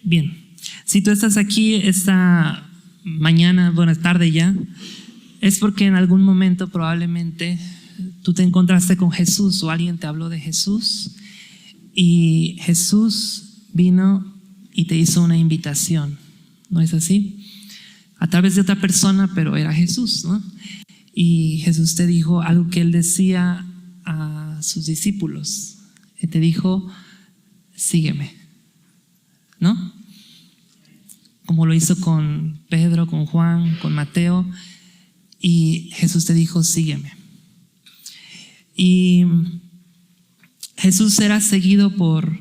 Bien, si tú estás aquí esta mañana, buena tarde ya, es porque en algún momento probablemente tú te encontraste con Jesús o alguien te habló de Jesús y Jesús vino y te hizo una invitación, ¿no es así? A través de otra persona, pero era Jesús, ¿no? Y Jesús te dijo algo que él decía a sus discípulos. Él te dijo, sígueme, ¿no? Como lo hizo con Pedro, con Juan, con Mateo. Y Jesús te dijo, sígueme. Y Jesús era seguido por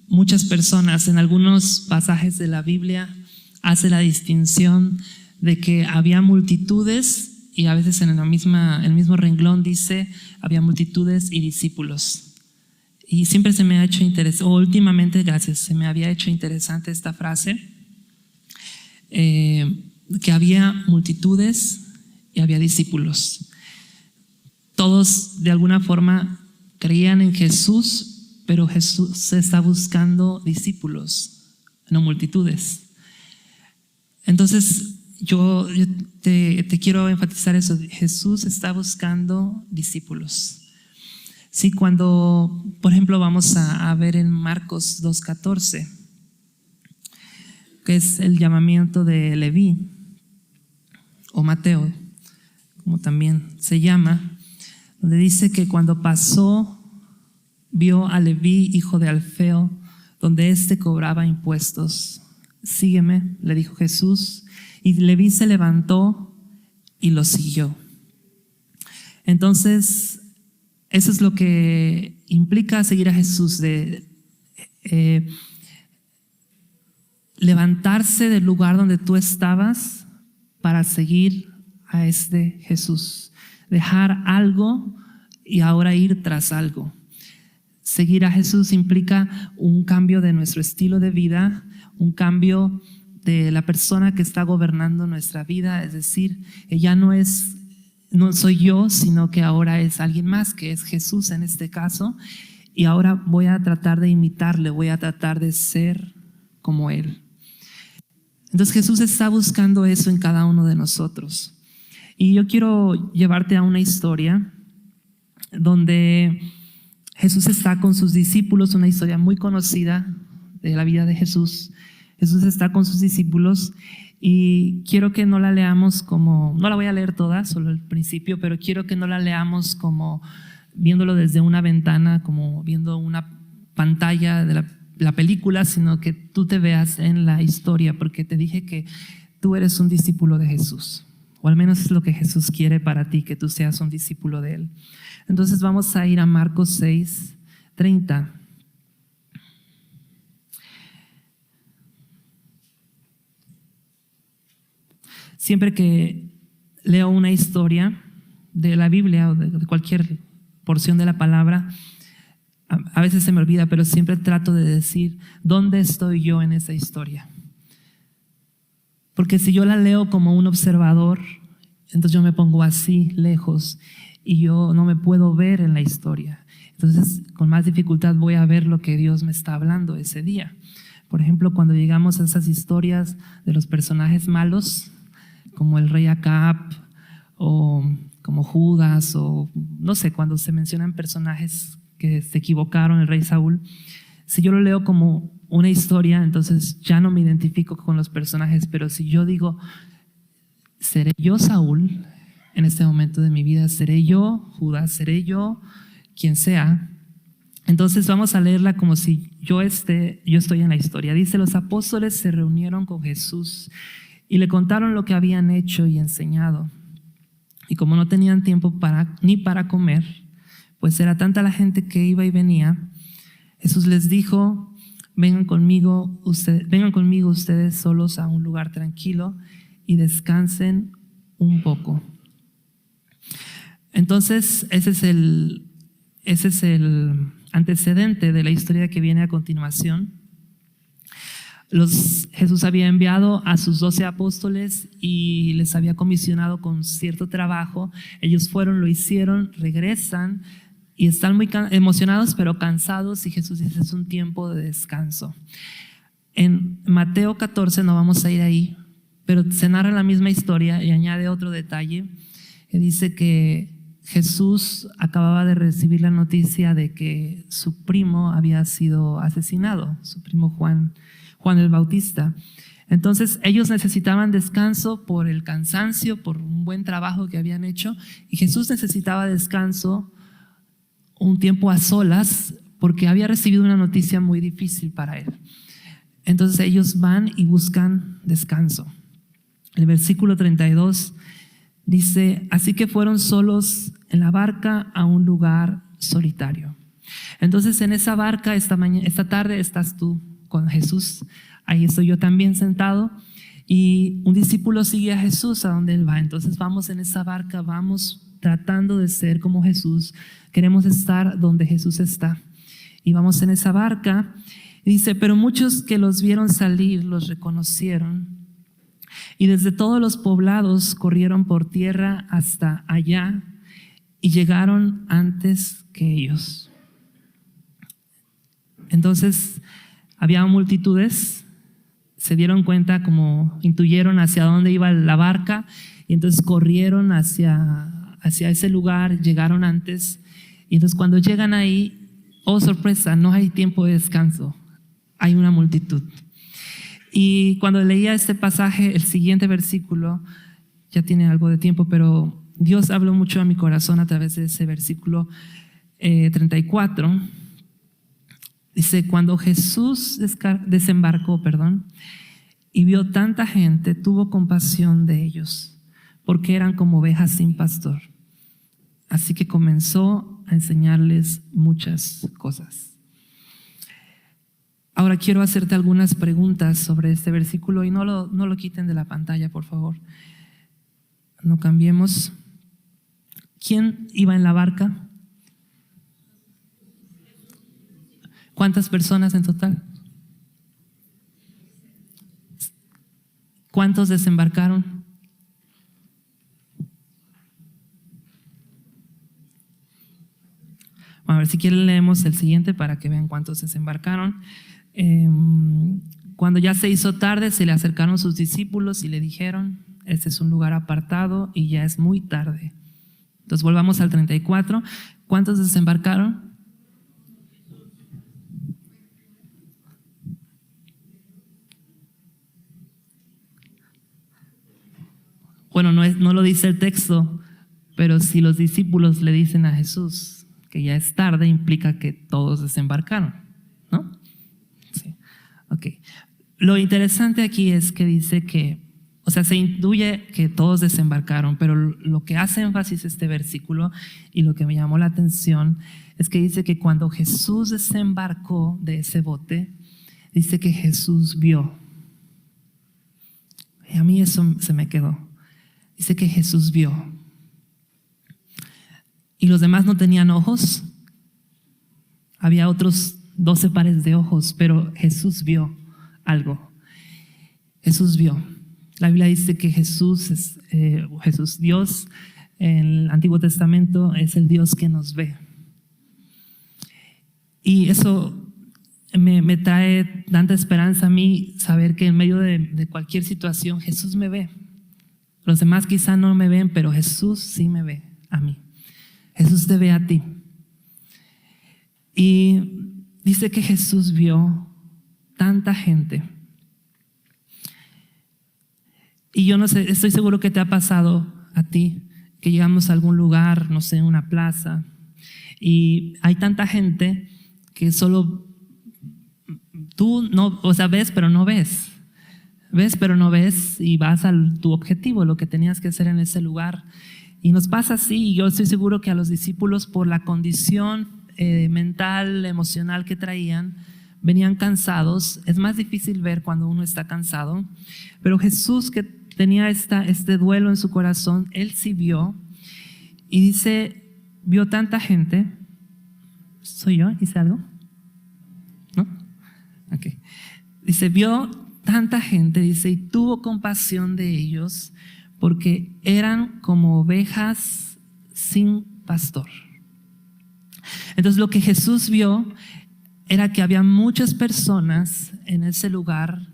muchas personas. En algunos pasajes de la Biblia hace la distinción de que había multitudes y a veces en el mismo renglón dice había multitudes y discípulos. Y siempre se me ha hecho interesante, o últimamente, gracias, se me había hecho interesante esta frase, que había multitudes y había discípulos. Todos de alguna forma creían en Jesús, pero Jesús está buscando discípulos, no multitudes. Entonces yo te quiero enfatizar eso. Jesús está buscando discípulos. Sí, cuando, por ejemplo, vamos a ver en Marcos 2:14, que es el llamamiento de Leví, o Mateo, como también se llama, donde dice que cuando pasó, vio a Leví, hijo de Alfeo, donde éste cobraba impuestos. Sígueme, le dijo Jesús, y Leví se levantó y lo siguió. Entonces, eso es lo que implica seguir a Jesús, de levantarse del lugar donde tú estabas para seguir a este Jesús. Dejar algo y ahora ir tras algo. Seguir a Jesús implica un cambio de nuestro estilo de vida, un cambio de la persona que está gobernando nuestra vida. Es decir, ya no soy yo, sino que ahora es alguien más, que es Jesús en este caso. Y ahora voy a tratar de imitarle, voy a tratar de ser como Él. Entonces Jesús está buscando eso en cada uno de nosotros. Y yo quiero llevarte a una historia donde Jesús está con sus discípulos, una historia muy conocida de la vida de Jesús. Jesús está con sus discípulos y quiero que no la leamos como, no la voy a leer toda, solo el principio, pero quiero que no la leamos como viéndolo desde una ventana, como viendo una pantalla de la película, sino que tú te veas en la historia, porque te dije que tú eres un discípulo de Jesús, o al menos es lo que Jesús quiere para ti, que tú seas un discípulo de Él. Entonces vamos a ir a Marcos 6:30. Siempre que leo una historia de la Biblia o de cualquier porción de la palabra, a veces se me olvida, pero siempre trato de decir, ¿dónde estoy yo en esa historia? Porque si yo la leo como un observador, entonces yo me pongo así, lejos, y yo no me puedo ver en la historia. Entonces, con más dificultad voy a ver lo que Dios me está hablando ese día. Por ejemplo, cuando llegamos a esas historias de los personajes malos, como el rey Acab, o como Judas, o no sé, cuando se mencionan personajes que se equivocaron, el rey Saúl, si yo lo leo como una historia, entonces ya no me identifico con los personajes, pero si yo digo, ¿seré yo Saúl en este momento de mi vida? ¿Seré yo Judas? ¿Seré yo quien sea? Entonces vamos a leerla como si yo estoy en la historia. Dice, los apóstoles se reunieron con Jesús y le contaron lo que habían hecho y enseñado. Y como no tenían tiempo ni para comer, pues era tanta la gente que iba y venía, Jesús les dijo, vengan conmigo ustedes solos a un lugar tranquilo y descansen un poco. Entonces, ese es el antecedente de la historia que viene a continuación. Jesús había enviado a sus 12 apóstoles y les había comisionado con cierto trabajo. Ellos fueron, lo hicieron, regresan y están muy emocionados pero cansados, y Jesús dice, es un tiempo de descanso. En Mateo 14, no vamos a ir ahí, pero se narra la misma historia y añade otro detalle que dice que Jesús acababa de recibir la noticia de que su primo había sido asesinado, su primo Juan el Bautista. Entonces ellos necesitaban descanso por el cansancio, por un buen trabajo que habían hecho, y Jesús necesitaba descanso, un tiempo a solas, porque había recibido una noticia muy difícil para él. Entonces ellos van y buscan descanso. El versículo 32 dice: así que fueron solos en la barca a un lugar solitario. Entonces en esa barca esta tarde estás tú con Jesús. Ahí estoy yo también sentado, y un discípulo sigue a Jesús a donde él va. Entonces vamos en esa barca, vamos tratando de ser como Jesús. Queremos estar donde Jesús está. Y vamos en esa barca. Y dice: pero muchos que los vieron salir los reconocieron, y desde todos los poblados corrieron por tierra hasta allá y llegaron antes que ellos. Entonces había multitudes, se dieron cuenta, como intuyeron hacia dónde iba la barca, y entonces corrieron hacia ese lugar, llegaron antes. Y entonces cuando llegan ahí, oh sorpresa, no hay tiempo de descanso, hay una multitud. Y cuando leía este pasaje, el siguiente versículo, ya tiene algo de tiempo, pero Dios habló mucho a mi corazón a través de ese versículo 34. Dice: cuando Jesús desembarcó, y vio tanta gente, tuvo compasión de ellos, porque eran como ovejas sin pastor. Así que comenzó a enseñarles muchas cosas. Ahora quiero hacerte algunas preguntas sobre este versículo, y no lo quiten de la pantalla, por favor. No cambiemos. ¿Quién iba en la barca? ¿Cuántas personas en total? ¿Cuántos desembarcaron? A ver, si quieren leemos el siguiente para que vean cuántos desembarcaron. Cuando ya se hizo tarde, se le acercaron sus discípulos y le dijeron: este es un lugar apartado y ya es muy tarde. Entonces volvamos al 34. ¿Cuántos desembarcaron? Bueno, no lo dice el texto, pero si los discípulos le dicen a Jesús que ya es tarde, implica que todos desembarcaron, ¿no? Sí. Ok. Lo interesante aquí es que dice que, o sea, se intuye que todos desembarcaron, pero lo que hace énfasis este versículo, y lo que me llamó la atención, es que dice que cuando Jesús desembarcó de ese bote, dice que Jesús vio. Y a mí eso se me quedó. Dice que Jesús vio. Y los demás no tenían ojos. Había otros 12 pares de ojos, pero Jesús vio algo. Jesús vio. La Biblia dice que Jesús, Dios, en el Antiguo Testamento, es el Dios que nos ve. Y eso me trae tanta esperanza a mí, saber que en medio de cualquier situación Jesús me ve. Los demás quizá no me ven, pero Jesús sí me ve a mí. Jesús te ve a ti. Y dice que Jesús vio tanta gente. Y yo no sé, estoy seguro que te ha pasado a ti, que llegamos a algún lugar, no sé, una plaza, y hay tanta gente que solo tú no, o sea, ves pero no ves. Ves pero no ves, y vas a tu objetivo, lo que tenías que hacer en ese lugar. Y nos pasa así, y yo estoy seguro que a los discípulos, por la condición mental, emocional que traían, venían cansados. Es más difícil ver cuando uno está cansado, pero Jesús, que tenía este duelo en su corazón, él sí vio, y dice, vio tanta gente. ¿Soy yo? ¿Hice algo? ¿No? Ok. Dice, vio tanta gente, dice, y tuvo compasión de ellos, porque eran como ovejas sin pastor. Entonces lo que Jesús vio era que había muchas personas en ese lugar.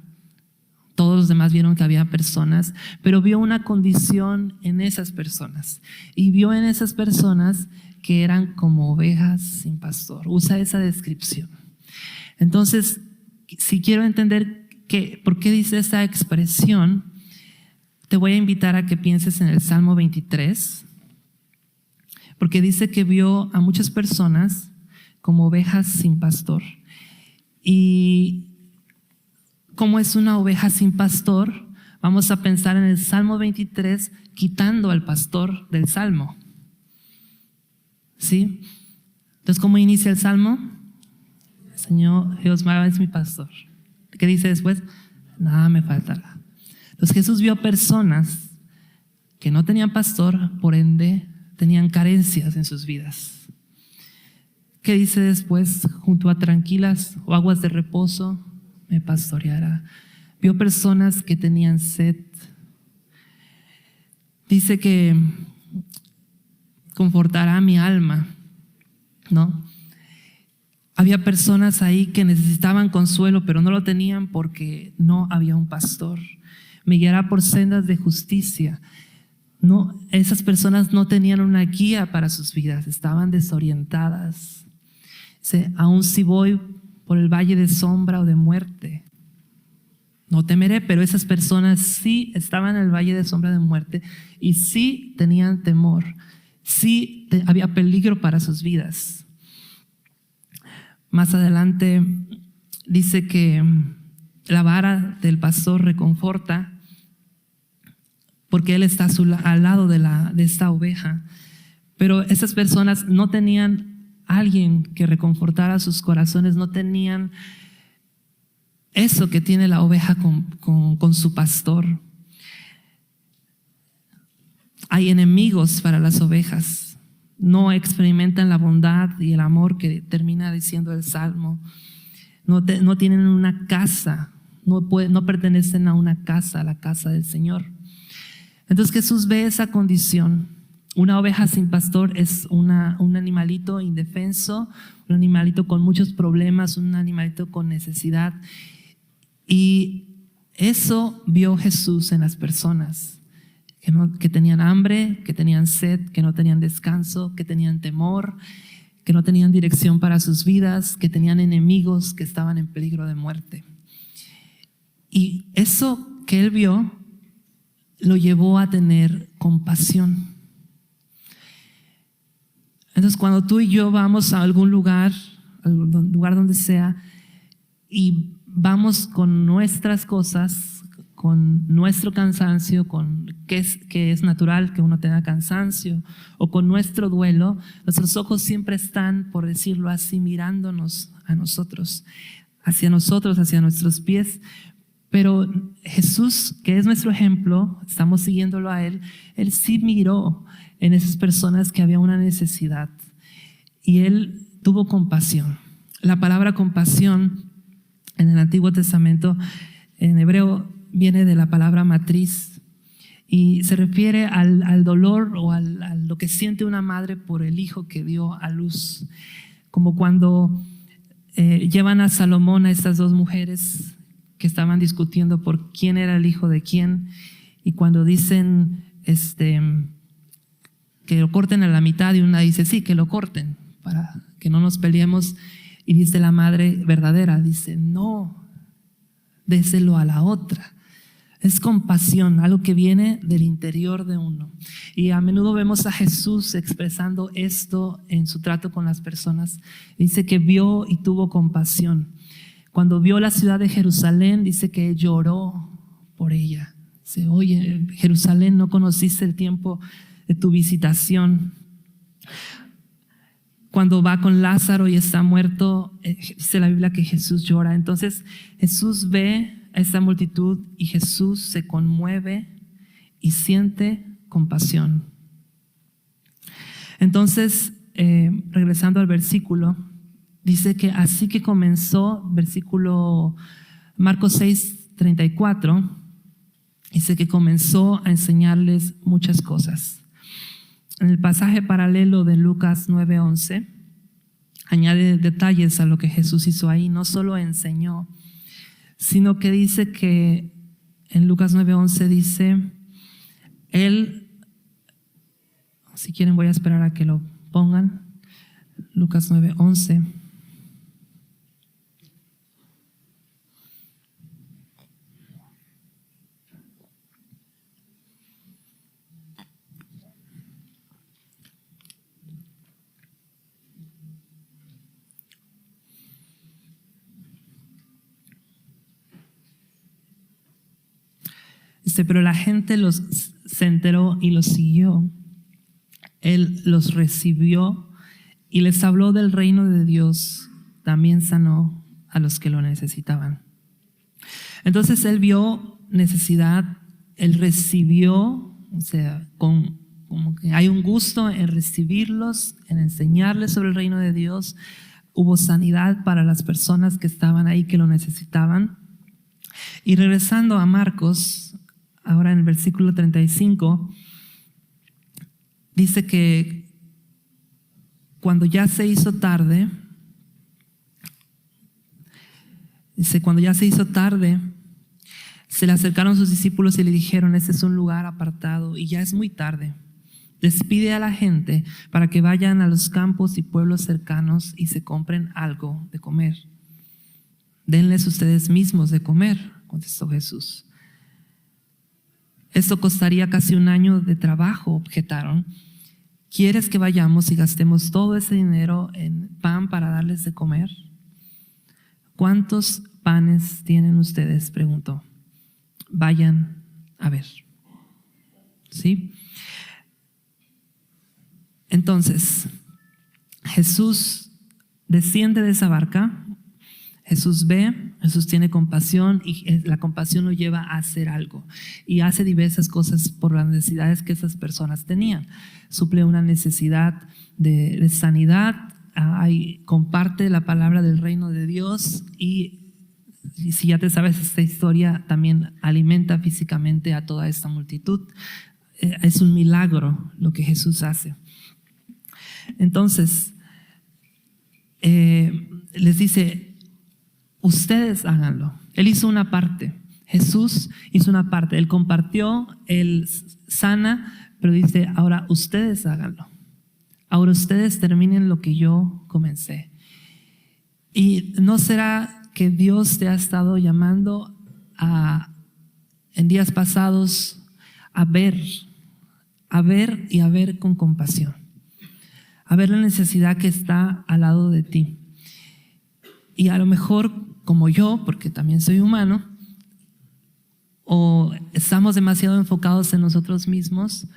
Todos los demás vieron que había personas, pero vio una condición en esas personas. Y vio en esas personas que eran como ovejas sin pastor. Usa esa descripción. Entonces, si quiero entender por qué dice esta expresión, te voy a invitar a que pienses en el Salmo 23, porque dice que vio a muchas personas como ovejas sin pastor. Y ¿cómo es una oveja sin pastor? Vamos a pensar en el Salmo 23 quitando al pastor del Salmo. ¿Sí? Entonces, ¿cómo inicia el Salmo? Señor, Jehová es mi pastor. ¿Qué dice después? Nada me faltará. Entonces Jesús vio personas que no tenían pastor, por ende tenían carencias en sus vidas. ¿Qué dice después? Junto a tranquilas o aguas de reposo me pastoreará. Vio personas que tenían sed. Dice que confortará mi alma, ¿no? Había personas ahí que necesitaban consuelo, pero no lo tenían porque no había un pastor. Me guiará por sendas de justicia. No, esas personas no tenían una guía para sus vidas, estaban desorientadas. Dice, aun si voy por el valle de sombra o de muerte, no temeré, pero esas personas sí estaban en el valle de sombra de muerte y sí tenían temor, sí había peligro para sus vidas. Más adelante dice que la vara del pastor reconforta porque él está al lado de esta oveja. Pero esas personas no tenían alguien que reconfortara sus corazones, no tenían eso que tiene la oveja con su pastor. Hay enemigos para las ovejas. No experimentan la bondad y el amor que termina diciendo el Salmo. No tienen una casa, no pertenecen a una casa, a la casa del Señor. Entonces Jesús ve esa condición. Una oveja sin pastor es un animalito indefenso, un animalito con muchos problemas, un animalito con necesidad. Y eso vio Jesús en las personas. Que tenían hambre, que tenían sed, que no tenían descanso, que tenían temor, que no tenían dirección para sus vidas, que tenían enemigos que estaban en peligro de muerte. Y eso que él vio lo llevó a tener compasión. Entonces, cuando tú y yo vamos a algún lugar donde sea, y vamos con nuestras cosas, con nuestro cansancio, con que es natural que uno tenga cansancio, o con nuestro duelo, nuestros ojos siempre están, por decirlo así, mirándonos a nosotros, hacia nuestros pies. Pero Jesús, que es nuestro ejemplo, estamos siguiéndolo a Él sí miró en esas personas que había una necesidad y Él tuvo compasión. La palabra compasión en el Antiguo Testamento, en hebreo, viene de la palabra matriz y se refiere al dolor o a lo que siente una madre por el hijo que dio a luz. Como cuando llevan a Salomón a estas dos mujeres que estaban discutiendo por quién era el hijo de quién, y cuando dicen que lo corten a la mitad, y una dice sí, que lo corten para que no nos peleemos, y dice la madre verdadera, dice no, déselo a la otra. Es compasión, algo que viene del interior de uno. Y a menudo vemos a Jesús expresando esto en su trato con las personas. Dice que vio y tuvo compasión. Cuando vio la ciudad de Jerusalén, dice que lloró por ella. Dice, oye, Jerusalén, no conociste el tiempo de tu visitación. Cuando va con Lázaro y está muerto, dice la Biblia que Jesús llora. Entonces Jesús ve a esta multitud y Jesús se conmueve y siente compasión. Entonces, regresando al versículo, dice que así que comenzó, versículo Marcos 6:34, dice que comenzó a enseñarles muchas cosas. En el pasaje paralelo de Lucas 9:11, añade detalles a lo que Jesús hizo ahí. No solo enseñó, sino que dice que en Lucas 9:11 dice, Él, si quieren voy a esperar a que lo pongan, Lucas 9:11. Pero la gente se enteró y los siguió. Él los recibió y les habló del reino de Dios. También sanó a los que lo necesitaban. Entonces él vio necesidad, él recibió, o sea, como que hay un gusto en recibirlos, en enseñarles sobre el reino de Dios. Hubo sanidad para las personas que estaban ahí, que lo necesitaban. Y regresando a Marcos, ahora en el versículo 35, dice que cuando ya se hizo tarde, se le acercaron sus discípulos y le dijeron: este es un lugar apartado y ya es muy tarde. Despide a la gente para que vayan a los campos y pueblos cercanos y se compren algo de comer. Denles ustedes mismos de comer, contestó Jesús. Esto costaría casi un año de trabajo, objetaron. ¿Quieres que vayamos y gastemos todo ese dinero en pan para darles de comer? ¿Cuántos panes tienen ustedes?, preguntó. Vayan a ver. ¿Sí? Entonces, Jesús desciende de esa barca. Jesús ve, Jesús tiene compasión y la compasión lo lleva a hacer algo y hace diversas cosas por las necesidades que esas personas tenían. Suple una necesidad de sanidad, comparte la palabra del reino de Dios y si ya te sabes esta historia, también alimenta físicamente a toda esta multitud. Es un milagro lo que Jesús hace. Entonces, les dice: ustedes háganlo. Él hizo una parte. Jesús hizo una parte. Él compartió, él sana, pero dice: ahora ustedes háganlo. Ahora ustedes terminen lo que yo comencé. ¿Y no será que Dios te ha estado llamando en días pasados a ver y a ver con compasión? A ver la necesidad que está al lado de ti. Y a lo mejor, como yo, porque también soy humano, o estamos demasiado enfocados en nosotros mismos,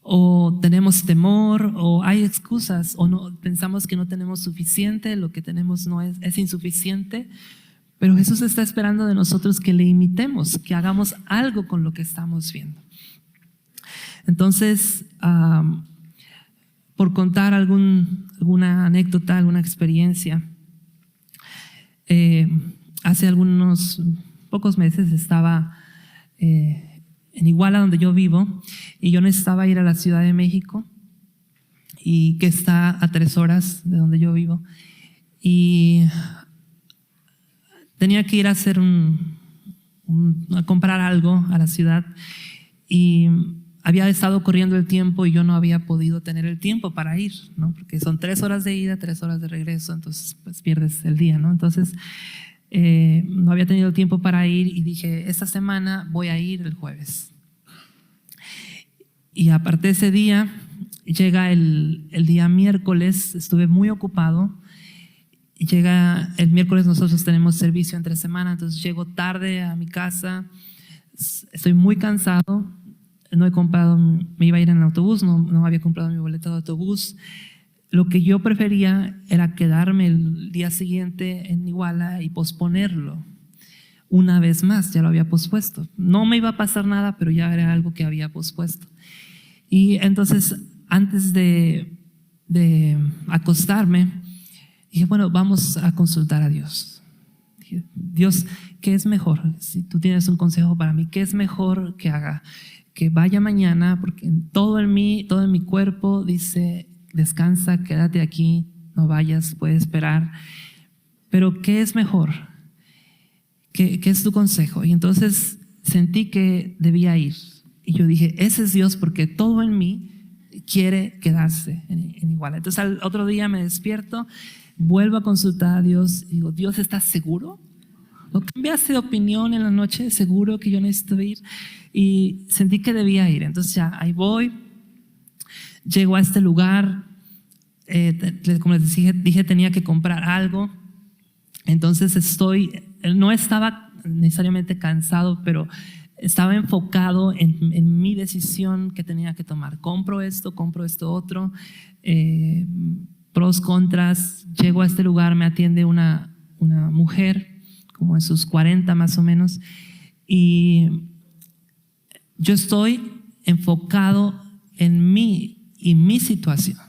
o tenemos temor, o hay excusas, o no, pensamos que no tenemos suficiente, lo que tenemos no es insuficiente, pero Jesús está esperando de nosotros que le imitemos, que hagamos algo con lo que estamos viendo. Entonces, por contar alguna anécdota, alguna experiencia, hace algunos pocos meses estaba en Iguala, donde yo vivo, y yo necesitaba ir a la Ciudad de México, y que está a 3 horas de donde yo vivo, y tenía que ir a hacer a comprar algo a la ciudad, y había estado corriendo el tiempo y yo no había podido tener el tiempo para ir, ¿no? Porque son 3 horas de ida, 3 horas de regreso, entonces pues pierdes el día, ¿no? Entonces no había tenido tiempo para ir y dije: esta semana voy a ir el jueves. Y aparte de ese día, llega el día miércoles, estuve muy ocupado. Llega el miércoles, nosotros tenemos servicio entre semana, entonces llego tarde a mi casa, estoy muy cansado. No he comprado, me iba a ir en el autobús, no había comprado mi boleto de autobús. Lo que yo prefería era quedarme el día siguiente en Iguala y posponerlo. Una vez más, ya lo había pospuesto. No me iba a pasar nada, pero ya era algo que había pospuesto. Y entonces, antes de acostarme, dije: bueno, vamos a consultar a Dios. Dije: Dios, ¿qué es mejor? Si tú tienes un consejo para mí, ¿qué es mejor que haga? Que vaya mañana, porque todo en mi cuerpo dice: descansa, quédate aquí, no vayas, puede esperar. Pero ¿qué es mejor? ¿Qué es tu consejo? Y entonces sentí que debía ir. Y yo dije, ese es Dios, porque todo en mí quiere quedarse en Iguala. Entonces al otro día me despierto, vuelvo a consultar a Dios y digo, Dios, ¿estás seguro? ¿No cambiaste de opinión en la noche? ¿Seguro que yo necesito ir? Y sentí que debía ir. Entonces ya ahí voy, llego a este lugar, como les dije, tenía que comprar algo. Entonces no estaba necesariamente cansado, pero estaba enfocado en mi decisión que tenía que tomar. Compro esto otro, pros, contras. Llego a este lugar, me atiende una mujer, como en sus 40 más o menos, y yo estoy enfocado en mí y mi situación.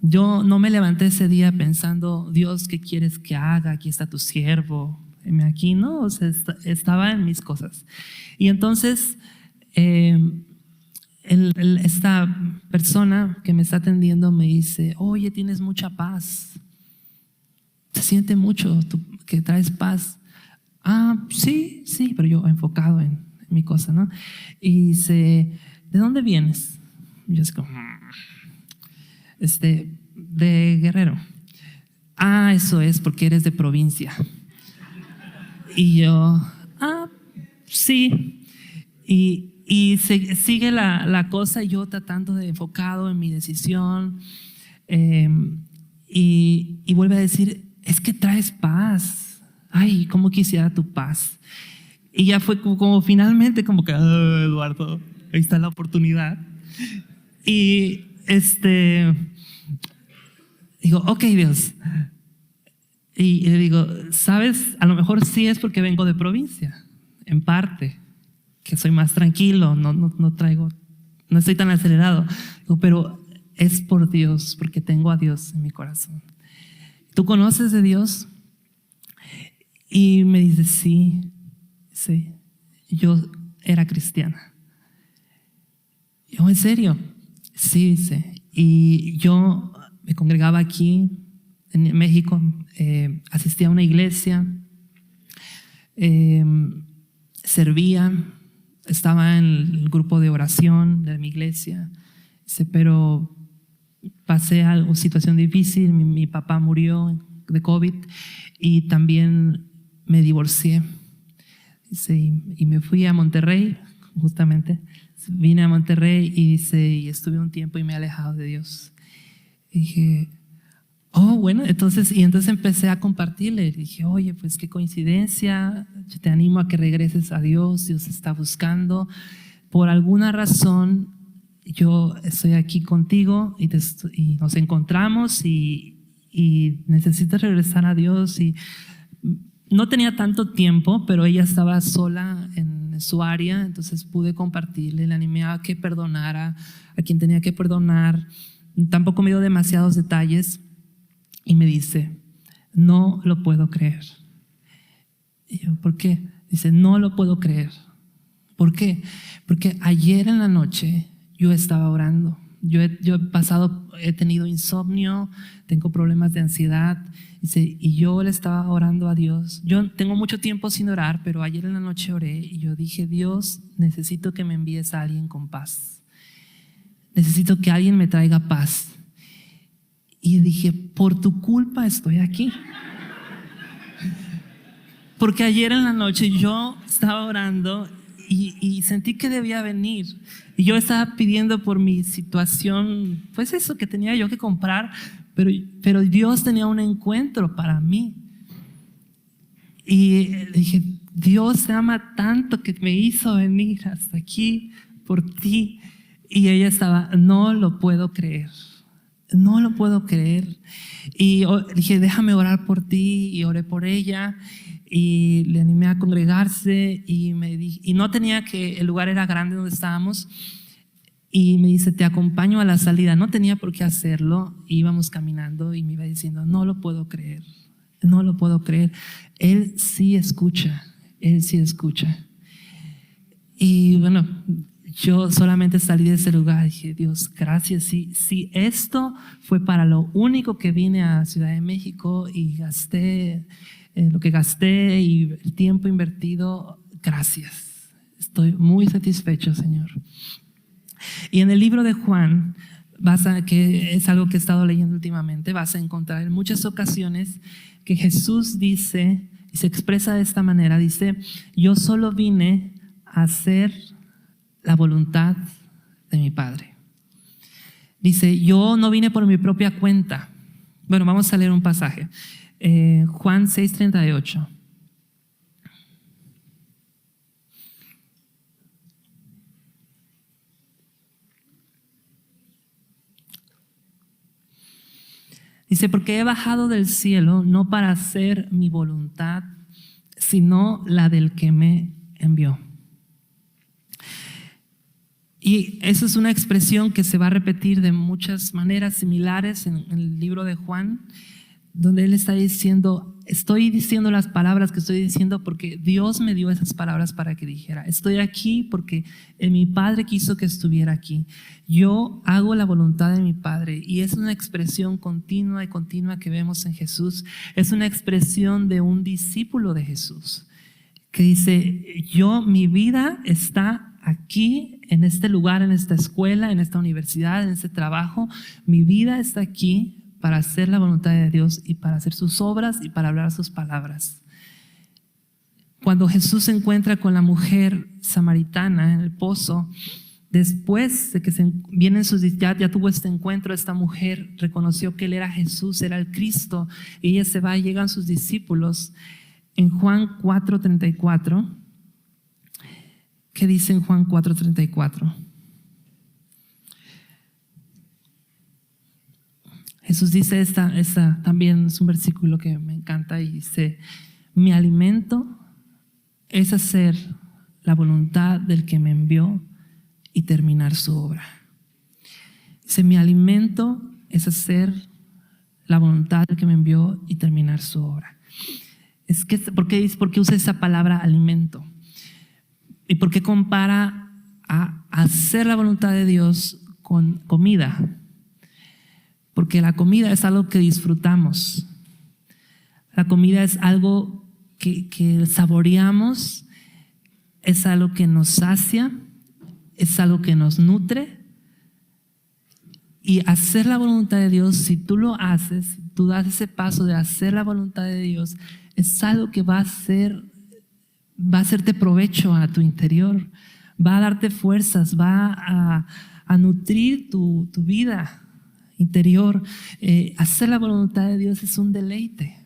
Yo no me levanté ese día pensando, Dios, ¿qué quieres que haga? Aquí está tu siervo, aquí, ¿no? O sea, estaba en mis cosas. Y entonces esta persona que me está atendiendo me dice, oye, tienes mucha paz, se siente mucho que traes paz. Sí, pero yo enfocado en mi cosa, ¿no? Y dice, ¿de dónde vienes? Y yo así como, de Guerrero. Eso es porque eres de provincia. Y yo, sí. Y sigue la cosa, y yo tratando de enfocado en mi decisión. Y vuelve a decir, es que traes paz. Ay, cómo quisiera tu paz. Y ya fue como finalmente como que, Eduardo, ahí está la oportunidad. Y digo, ok, Dios. Y le digo, ¿sabes? A lo mejor sí es porque vengo de provincia, en parte, que soy más tranquilo, no estoy tan acelerado. Digo, pero es por Dios, porque tengo a Dios en mi corazón. ¿Tú conoces de Dios? Y me dice, sí, yo era cristiana. Yo, ¿en serio? Sí, dice. Y yo me congregaba aquí en México, asistía a una iglesia, servía, estaba en el grupo de oración de mi iglesia, pero pasé una situación difícil, mi papá murió de COVID y también me divorcié. Y me fui a Monterrey, justamente, vine a Monterrey y estuve un tiempo y me he alejado de Dios. Y dije, bueno, entonces empecé a compartirle. Dije, oye, pues qué coincidencia, yo te animo a que regreses a Dios, Dios está buscando. Por alguna razón, yo estoy aquí contigo y nos encontramos y necesitas regresar a Dios. Y no tenía tanto tiempo, pero ella estaba sola en su área, entonces pude compartirle, le animé a que perdonara a quien tenía que perdonar. Tampoco me dio demasiados detalles. Y me dice, no lo puedo creer. Y yo, ¿por qué? Dice, no lo puedo creer. ¿Por qué? Porque ayer en la noche yo estaba orando. Yo he tenido insomnio, tengo problemas de ansiedad. Dice, y yo le estaba orando a Dios. Yo tengo mucho tiempo sin orar, pero ayer en la noche oré y yo dije, Dios, necesito que me envíes a alguien con paz. Necesito que alguien me traiga paz. Y dije, por tu culpa estoy aquí. Porque ayer en la noche yo estaba orando y sentí que debía venir. Y yo estaba pidiendo por mi situación, pues eso que tenía yo que comprar, pero Dios tenía un encuentro para mí. Y dije, Dios te ama tanto que me hizo venir hasta aquí por ti. Y ella estaba, no lo puedo creer. No lo puedo creer. Y dije, déjame orar por ti. Y oré por ella. Y le animé a congregarse. Y no tenía el lugar era grande donde estábamos. Y me dice, te acompaño a la salida. No tenía por qué hacerlo. Íbamos caminando y me iba diciendo, no lo puedo creer. No lo puedo creer. Él sí escucha. Él sí escucha. Y bueno, yo solamente salí de ese lugar y dije, Dios, gracias. Si esto fue para lo único que vine a Ciudad de México y gasté lo que gasté y el tiempo invertido, gracias. Estoy muy satisfecho, Señor. Y en el libro de Juan, que es algo que he estado leyendo últimamente, vas a encontrar en muchas ocasiones que Jesús dice y se expresa de esta manera. Dice, yo solo vine a hacer la voluntad de mi Padre. Dice, yo no vine por mi propia cuenta. Bueno, vamos a leer un pasaje. Juan 6:38. Dice, porque he bajado del cielo no para hacer mi voluntad, sino la del que me envió. Y esa es una expresión que se va a repetir de muchas maneras similares en el libro de Juan, donde él está diciendo, estoy diciendo las palabras que estoy diciendo porque Dios me dio esas palabras para que dijera. Estoy aquí porque mi Padre quiso que estuviera aquí. Yo hago la voluntad de mi Padre, y es una expresión continua y continua que vemos en Jesús. Es una expresión de un discípulo de Jesús que dice, mi vida está aquí, en este lugar, en esta escuela, en esta universidad, en este trabajo. Mi vida está aquí para hacer la voluntad de Dios y para hacer sus obras y para hablar sus palabras. Cuando Jesús se encuentra con la mujer samaritana en el pozo, después de que ya tuvo este encuentro, esta mujer reconoció que él era Jesús, era el Cristo, y ella se va, y llegan sus discípulos. En Juan 4:34, ¿qué dice en Juan 4:34? Jesús dice, esta también es un versículo que me encanta, y dice, mi alimento es hacer la voluntad del que me envió y terminar su obra. Dice, mi alimento es hacer la voluntad del que me envió y terminar su obra. ¿Por qué usa esa palabra alimento? ¿Y por qué compara a hacer la voluntad de Dios con comida? Porque la comida es algo que disfrutamos. La comida es algo que saboreamos, es algo que nos sacia, es algo que nos nutre. Y hacer la voluntad de Dios, si tú lo haces, si tú das ese paso de hacer la voluntad de Dios, es algo que va a hacerte provecho a tu interior, va a darte fuerzas, va a nutrir tu vida interior. Hacer la voluntad de Dios es un deleite.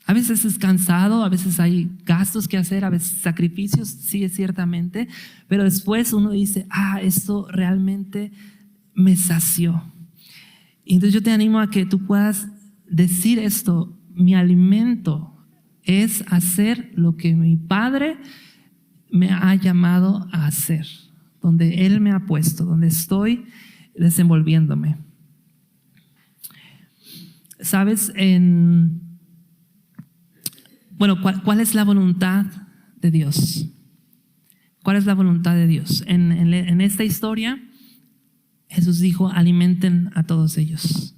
A veces es cansado, a veces hay gastos que hacer, a veces sacrificios, sí, es ciertamente, pero después uno dice, esto realmente me sació. Y entonces yo te animo a que tú puedas decir esto: mi alimento es hacer lo que mi Padre me ha llamado a hacer, donde Él me ha puesto, donde estoy desenvolviéndome. ¿Sabes? ¿Cuál es la voluntad de Dios? ¿Cuál es la voluntad de Dios? En esta historia, Jesús dijo, alimenten a todos ellos.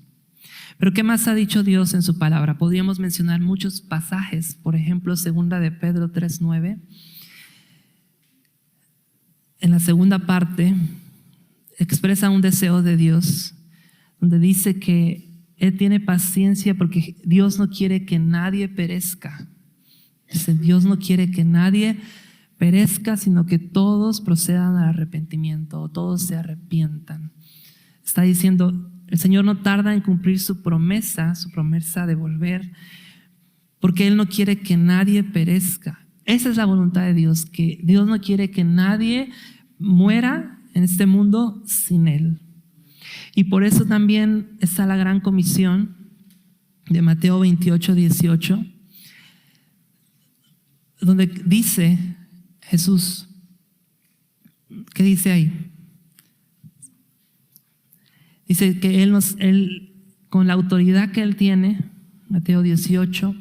Pero ¿qué más ha dicho Dios en su palabra? Podríamos mencionar muchos pasajes. Por ejemplo, 2 de Pedro 3:9. En la segunda parte expresa un deseo de Dios, donde dice que Él tiene paciencia porque Dios no quiere que nadie perezca. Dice, Dios no quiere que nadie perezca, sino que todos procedan al arrepentimiento, todos se arrepientan. Está diciendo, el Señor no tarda en cumplir su promesa de volver, porque Él no quiere que nadie perezca. Esa es la voluntad de Dios, que Dios no quiere que nadie muera en este mundo sin Él. Y por eso también está la gran comisión de Mateo 28:18, donde dice Jesús, ¿qué dice ahí? Dice que Él con la autoridad que Él tiene, Mateo 18,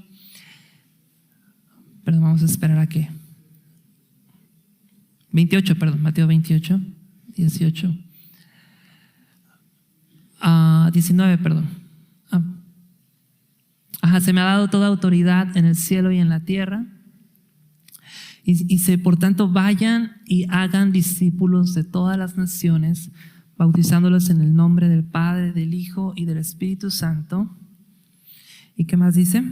perdón, vamos a esperar a que 28, perdón, Mateo 28, 18. 19, perdón. Se me ha dado toda autoridad en el cielo y en la tierra. Y por tanto, vayan y hagan discípulos de todas las naciones, bautizándolos en el nombre del Padre, del Hijo y del Espíritu Santo. ¿Y qué más dice?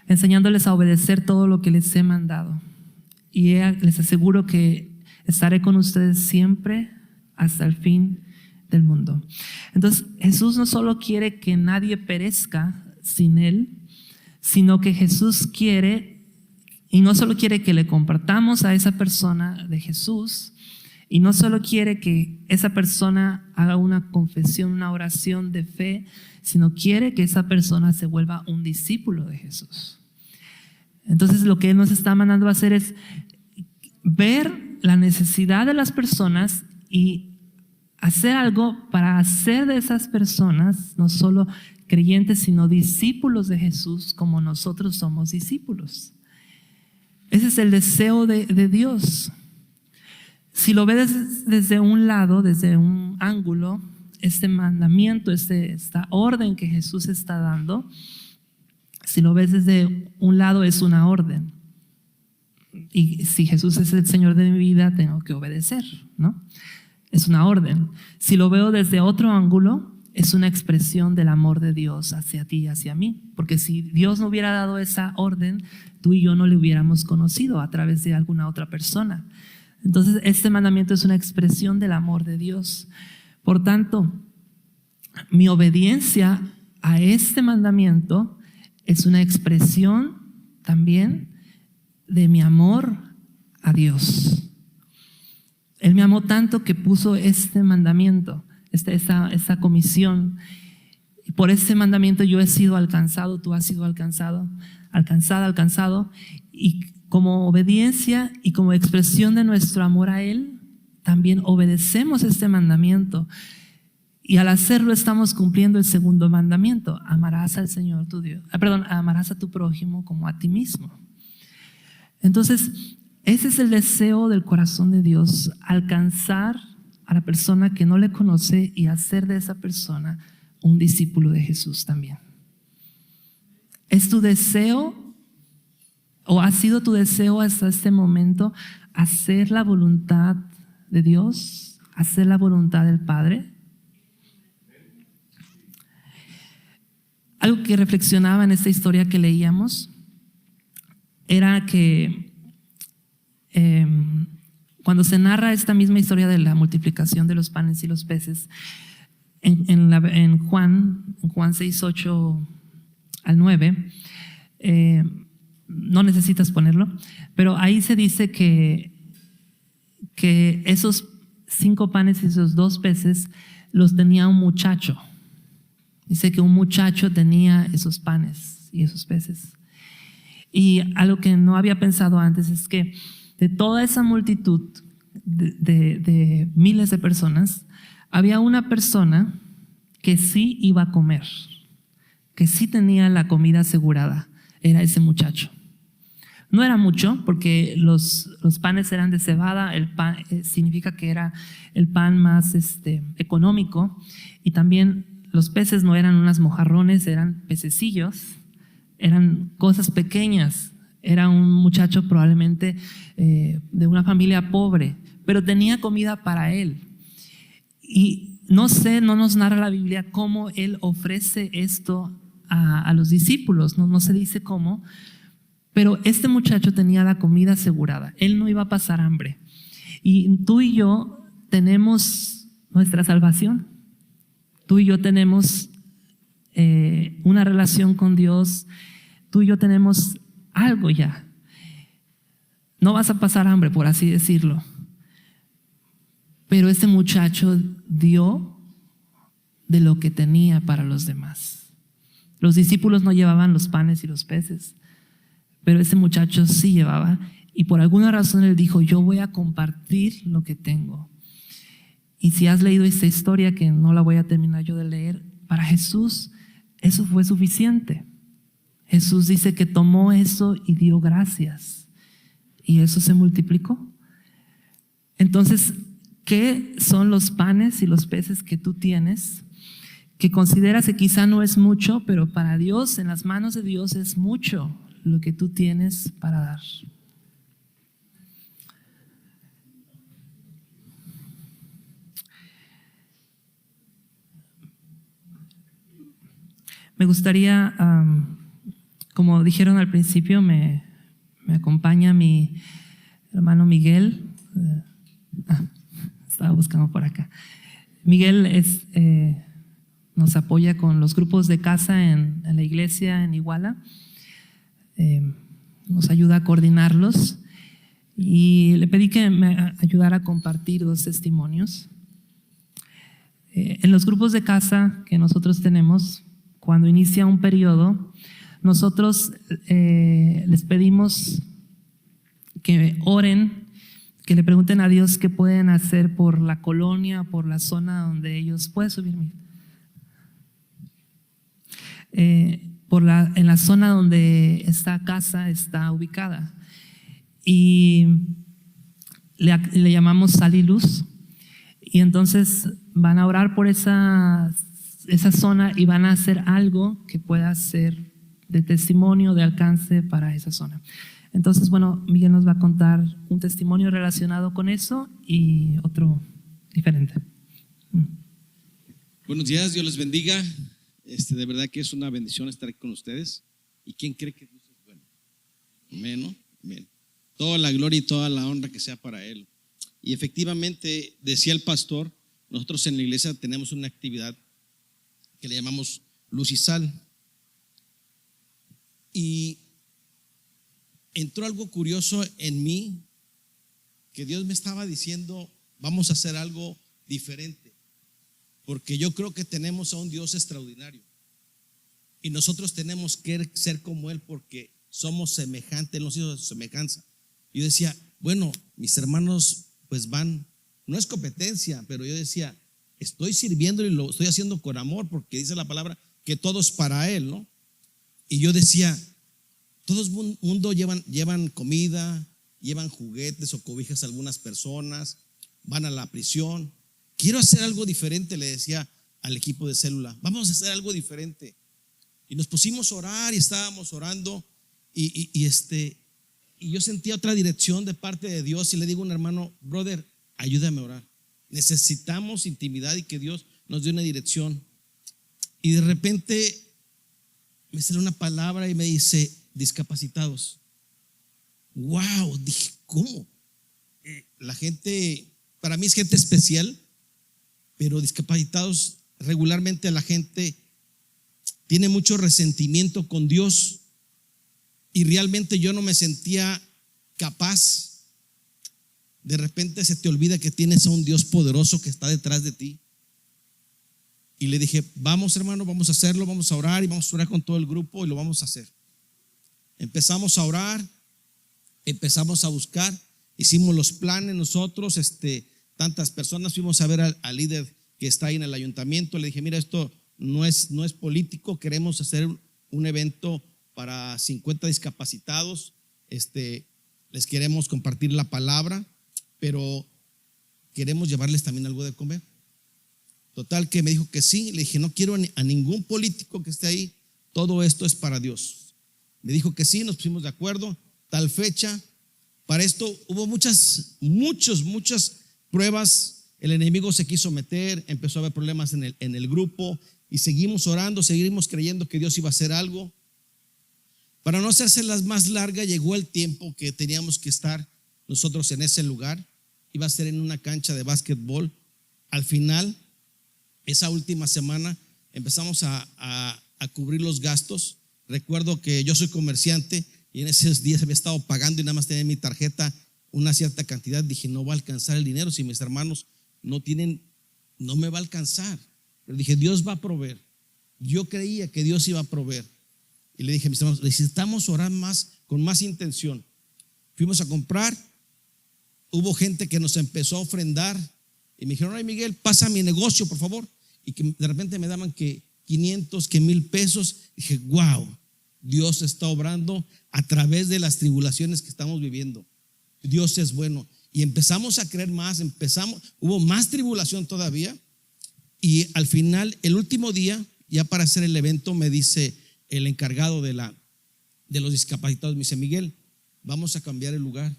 Enseñándoles a obedecer todo lo que les he mandado. Y les aseguro que estaré con ustedes siempre hasta el fin del mundo. Entonces, Jesús no solo quiere que nadie perezca sin Él, sino que Jesús quiere, y no solo quiere que le compartamos a esa persona de Jesús, y no solo quiere que esa persona haga una confesión, una oración de fe, sino quiere que esa persona se vuelva un discípulo de Jesús. Entonces, lo que Él nos está mandando a hacer es ver la necesidad de las personas y hacer algo para hacer de esas personas no solo creyentes, sino discípulos de Jesús, como nosotros somos discípulos. Ese es el deseo de Dios. Si lo ves desde un lado, desde un ángulo, este mandamiento, esta orden que Jesús está dando, si lo ves desde un lado, es una orden. Y si Jesús es el Señor de mi vida, tengo que obedecer, ¿no? Es una orden. Si lo veo desde otro ángulo, es una expresión del amor de Dios hacia ti y hacia mí. Porque si Dios no hubiera dado esa orden, tú y yo no le hubiéramos conocido a través de alguna otra persona. Entonces, este mandamiento es una expresión del amor de Dios. Por tanto, mi obediencia a este mandamiento es una expresión también de mi amor a Dios. Él me amó tanto que puso este mandamiento, esta comisión. Por este mandamiento yo he sido alcanzado, tú has sido alcanzado. Y como obediencia y como expresión de nuestro amor a Él, también obedecemos este mandamiento. Y al hacerlo estamos cumpliendo el segundo mandamiento: amarás al Señor tu Dios. Amarás a tu prójimo como a ti mismo. Entonces, ese es el deseo del corazón de Dios: alcanzar a la persona que no le conoce y hacer de esa persona un discípulo de Jesús también. ¿Es tu deseo o ha sido tu deseo hasta este momento hacer la voluntad de Dios, hacer la voluntad del Padre? Algo que reflexionaba en esta historia que leíamos era que cuando se narra esta misma historia de la multiplicación de los panes y los peces, en Juan 6, 8 al 9, no necesitas ponerlo, pero ahí se dice que esos 5 panes y esos 2 peces los tenía un muchacho. Dice que un muchacho tenía esos panes y esos peces. Y algo que no había pensado antes es que de toda esa multitud de miles de personas, había una persona que sí iba a comer, que sí tenía la comida asegurada. Era ese muchacho. No era mucho, porque los panes eran de cebada. El pan significa que era el pan más económico, y también los peces no eran unas mojarrones, eran pececillos, eran cosas pequeñas. Era un muchacho probablemente de una familia pobre, pero tenía comida para él. Y no nos narra la Biblia cómo él ofrece esto a los discípulos, no se dice cómo, pero este muchacho tenía la comida asegurada. Él no iba a pasar hambre. Y tú y yo tenemos nuestra salvación. Tú y yo tenemos una relación con Dios. Tú y yo tenemos algo ya. No vas a pasar hambre, por así decirlo. Pero este muchacho dio de lo que tenía para los demás. Los discípulos no llevaban los panes y los peces, pero ese muchacho sí llevaba, y por alguna razón él dijo: yo voy a compartir lo que tengo. Y si has leído esta historia, que no la voy a terminar yo de leer, para Jesús eso fue suficiente. Jesús dice que tomó eso y dio gracias, y eso se multiplicó. Entonces, ¿qué son los panes y los peces que tú tienes, que consideras que quizá no es mucho, pero para Dios, en las manos de Dios es mucho lo que tú tienes para dar? Me gustaría, como dijeron al principio, me acompaña mi hermano Miguel. Estaba buscando por acá. Miguel nos apoya con los grupos de casa en la iglesia en Iguala. Nos ayuda a coordinarlos. Y le pedí que me ayudara a compartir 2 testimonios. En los grupos de casa que nosotros tenemos, cuando inicia un periodo, nosotros les pedimos que oren, que le pregunten a Dios qué pueden hacer por la colonia, por la zona donde ellos pueden subirme. En la zona donde esta casa está ubicada. Y le llamamos Sal y Luz. Y entonces van a orar por esa zona y van a hacer algo que pueda ser de testimonio, de alcance para esa zona. Entonces, bueno, Miguel nos va a contar un testimonio relacionado con eso y otro diferente. Buenos días, Dios les bendiga. De verdad que es una bendición estar aquí con ustedes. ¿Y quién cree que Dios es bueno? Amén, ¿no? Amén. Toda la gloria y toda la honra que sea para Él. Y efectivamente, decía el pastor, nosotros en la iglesia tenemos una actividad que le llamamos Luz y Sal. Y entró algo curioso en mí, que Dios me estaba diciendo, vamos a hacer algo diferente, porque yo creo que tenemos a un Dios extraordinario y nosotros tenemos que ser como Él, porque somos semejantes, Él nos hizo su semejanza. Yo decía, bueno, mis hermanos pues van, no es competencia, pero yo decía, estoy sirviendo y lo estoy haciendo con amor, porque dice la palabra que todo es para Él, ¿no? Y yo decía, todo el mundo llevan comida, llevan juguetes o cobijas a algunas personas, van a la prisión. Quiero hacer algo diferente, le decía al equipo de célula, vamos a hacer algo diferente. Y nos pusimos a orar y estábamos orando y yo sentía otra dirección de parte de Dios y le digo a un hermano, brother, ayúdame a orar. Necesitamos intimidad y que Dios nos dé una dirección. Y de repente me sale una palabra y me dice, discapacitados. Wow, dije, ¿cómo? La gente, para mí es gente especial, pero discapacitados, regularmente la gente tiene mucho resentimiento con Dios y realmente yo no me sentía capaz. De repente se te olvida que tienes a un Dios poderoso que está detrás de ti. Y le dije, vamos hermano, vamos a hacerlo, vamos a orar y vamos a orar con todo el grupo y lo vamos a hacer. Empezamos a orar, empezamos a buscar, hicimos los planes nosotros, tantas personas, fuimos a ver al líder que está ahí en el ayuntamiento, le dije, mira, esto no es político, queremos hacer un evento para 50 discapacitados, les queremos compartir la palabra, pero queremos llevarles también algo de comer. Total que me dijo que sí, le dije, no quiero a ningún político que esté ahí, todo esto es para Dios. Me dijo que sí, nos pusimos de acuerdo, tal fecha. Para esto hubo muchas pruebas, el enemigo se quiso meter, empezó a haber problemas en el grupo y seguimos orando, seguimos creyendo que Dios iba a hacer algo. Para no hacérselas más larga, llegó el tiempo que teníamos que estar nosotros en ese lugar, iba a ser en una cancha de básquetbol. Al final, esa última semana empezamos a cubrir los gastos. Recuerdo que yo soy comerciante y en esos días había estado pagando y nada más tenía en mi tarjeta una cierta cantidad. Dije, no va a alcanzar el dinero si mis hermanos no tienen, no me va a alcanzar. Pero dije, Dios va a proveer. Yo creía que Dios iba a proveer. Y le dije a mis hermanos, necesitamos orar más, con más intención. Fuimos a comprar, hubo gente que nos empezó a ofrendar y me dijeron, ay Miguel, pasa mi negocio por favor. Y que de repente me daban que 500, que 1,000 pesos. Dije, wow, Dios está obrando a través de las tribulaciones que estamos viviendo. Dios es bueno. Y empezamos a creer más, hubo más tribulación todavía. Y al final, el último día, ya para hacer el evento, me dice el encargado de los discapacitados, me dice: Miguel, vamos a cambiar el lugar.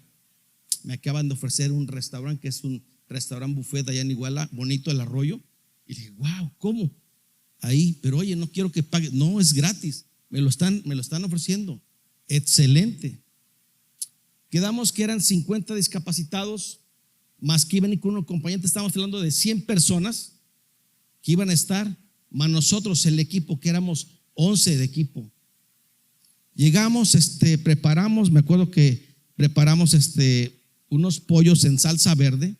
Me acaban de ofrecer un restaurante, que es un restaurante buffet allá en Iguala, bonito, el Arroyo. Y le dije: wow, ¿cómo? Ahí, pero oye, no quiero que pague. No, es gratis, me lo están ofreciendo. Excelente. Quedamos que eran 50 discapacitados, más que iban y con un acompañante. Estábamos hablando de 100 personas que iban a estar, más nosotros, el equipo, que éramos 11 de equipo. Llegamos, preparamos, me acuerdo que preparamos unos pollos en salsa verde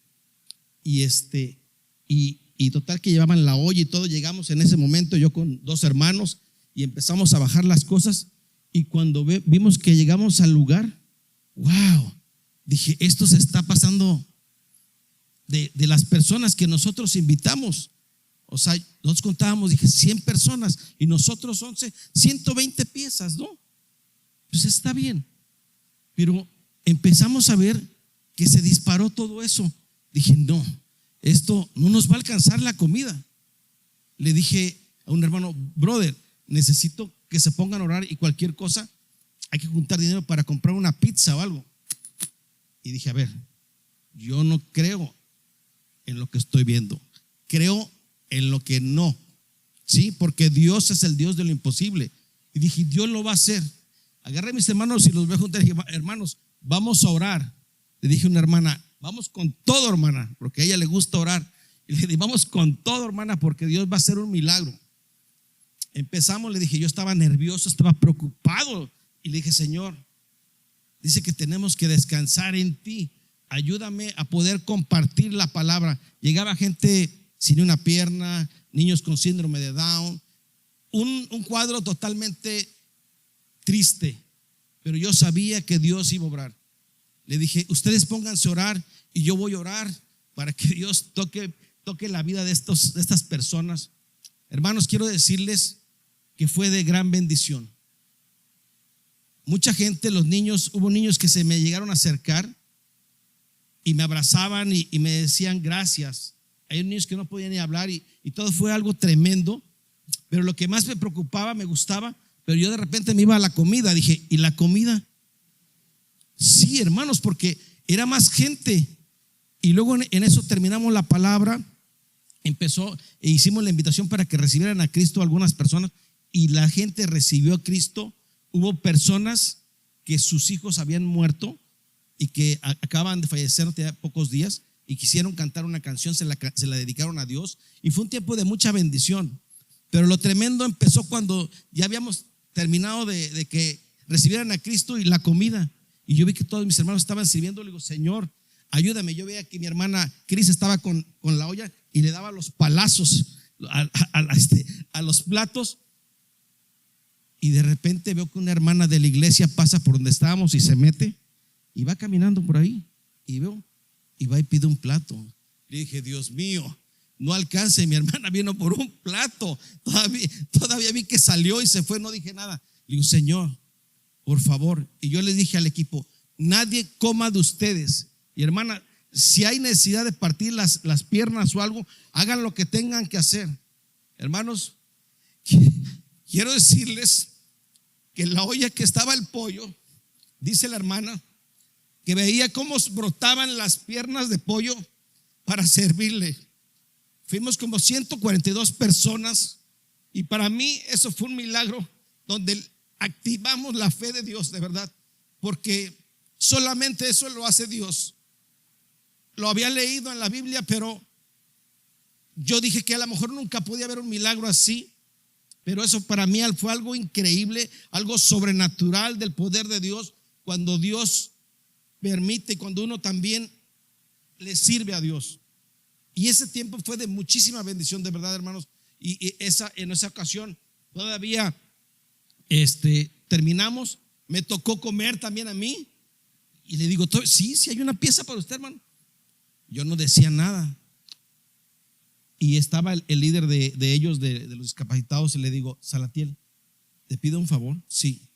y total que llevaban la olla y todo. Llegamos en ese momento, yo con 2 hermanos, y empezamos a bajar las cosas. Y cuando vimos que llegamos al lugar, wow, dije: esto se está pasando de las personas que nosotros invitamos. O sea, nosotros contábamos, dije, 100 personas y nosotros 11, 120 piezas, ¿no? Pues está bien. Pero empezamos a ver que se disparó todo eso. Dije: no, esto no nos va a alcanzar la comida. Le dije a un hermano: brother, necesito que se pongan a orar y cualquier cosa, hay que juntar dinero para comprar una pizza o algo. Y dije: a ver, yo no creo en lo que estoy viendo, creo en lo que no, ¿sí? Porque Dios es el Dios de lo imposible. Y dije: Dios lo va a hacer. Agarré a mis hermanos y los voy a juntar y dije: hermanos, vamos a orar. Le dije a una hermana: vamos con todo, hermana, porque a ella le gusta orar. Y le dije: vamos con todo, hermana, porque Dios va a hacer un milagro. Empezamos, le dije, yo estaba nervioso, estaba preocupado. Y le dije: Señor, dice que tenemos que descansar en ti. Ayúdame a poder compartir la palabra. Llegaba gente sin una pierna, niños con síndrome de Down, un cuadro totalmente triste, pero yo sabía que Dios iba a obrar. Le dije: ustedes pónganse a orar y yo voy a orar para que Dios toque la vida de estas personas. Hermanos, quiero decirles que fue de gran bendición. Mucha gente, los niños, hubo niños que se me llegaron a acercar y me abrazaban y me decían gracias. Hay niños que no podían ni hablar y todo fue algo tremendo. Pero lo que más me preocupaba, me gustaba, pero yo de repente me iba a la comida. Dije: ¿y la comida? Sí, hermanos, porque era más gente. Y luego en eso terminamos la palabra. Empezó e hicimos la invitación para que recibieran a Cristo algunas personas, y la gente recibió a Cristo. Hubo personas que sus hijos habían muerto y que acaban de fallecer hace pocos días y quisieron cantar una canción, se la dedicaron a Dios, y fue un tiempo de mucha bendición. Pero lo tremendo empezó cuando ya habíamos terminado de que recibieran a Cristo y la comida, y yo vi que todos mis hermanos estaban sirviendo. Le digo: Señor, ayúdame. Yo veía que mi hermana Cris estaba con la olla y le daba los palazos a los platos. Y de repente veo que una hermana de la iglesia pasa por donde estábamos y se mete y va caminando por ahí, y veo y va y pide un plato. Le dije: Dios mío, no alcance. Mi hermana vino por un plato. Todavía vi que salió y se fue. No dije nada. Le digo: Señor, por favor. Y yo les dije al equipo: nadie coma de ustedes. Y hermana, si hay necesidad de partir las piernas o algo, hagan lo que tengan que hacer. Hermanos, quiero decirles que en la olla que estaba el pollo, dice la hermana que veía cómo brotaban las piernas de pollo para servirle. Fuimos como 142 personas, y para mí eso fue un milagro donde activamos la fe de Dios, de verdad, porque solamente eso lo hace Dios. Lo había leído en la Biblia, pero yo dije que a lo mejor nunca podía haber un milagro así. Pero eso para mí fue algo increíble, algo sobrenatural del poder de Dios, cuando Dios permite, cuando uno también le sirve a Dios. Y ese tiempo fue de muchísima bendición, de verdad, hermanos. Y en esa ocasión todavía terminamos. Me tocó comer también a mí, y le digo: sí hay una pieza para usted, hermano. Yo no decía nada. Y estaba el líder de ellos, de los discapacitados, y le digo: Salatiel, ¿te pido un favor? Sí.